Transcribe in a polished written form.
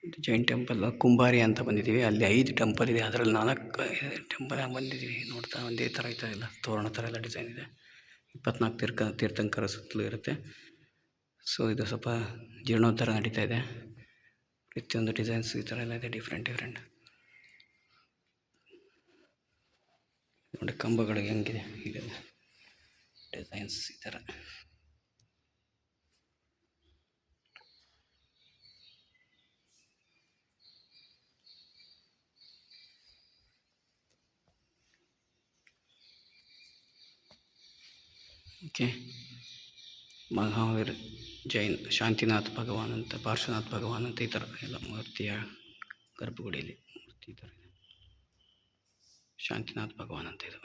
ಇದು ಜೈನ್ ಟೆಂಪಲ್ ಕುಂಬಾರಿ ಅಂತ ಬಂದಿದ್ದೀವಿ. ಅಲ್ಲಿ 5 ಟೆಂಪಲ್ ಇದೆ, ಅದರಲ್ಲಿ 4 ಟೆಂಪಲ್ ಬಂದಿದ್ದೀವಿ. ನೋಡ್ತಾ ಒಂದೇ ಥರ ಐತೆ, ಎಲ್ಲ ತೋರಣ ಥರ ಎಲ್ಲ ಡಿಸೈನ್ ಇದೆ. 24 ತೀರ್ಥಂಕರ ಸುತ್ತಲೂ ಇರುತ್ತೆ. ಸೊ ಇದು ಸ್ವಲ್ಪ ಜೀರ್ಣೋದ್ಧಾರ ನಡೀತಾ ಇದೆ. ಪ್ರತಿಯೊಂದು ಡಿಸೈನ್ಸ್ ಈ ಥರ ಎಲ್ಲ ಇದೆ, ಡಿಫ್ರೆಂಟ್ ನೋಡಿ ಕಂಬಗಳು ಹೆಂಗಿದೆ ಈಗ ಡಿಸೈನ್ಸ್ ಈ ಥರ. ಓಕೆ, ಮಹಾವೀರ್ ಜೈನ್, ಶಾಂತಿನಾಥ್ ಭಗವಾನ್ ಅಂತ, ಪಾರ್ಶ್ವನಾಥ್ ಭಗವಾನ್ ಅಂತ ಈ ಥರ ಎಲ್ಲ ಮೂರ್ತಿಯ ಗರ್ಭಗುಡಿಯಲ್ಲಿ ಮೂರ್ತಿ ಈ ಥರ ಇದೆ. ಶಾಂತಿನಾಥ್ ಭಗವಾನ್ ಅಂತ ಇದು.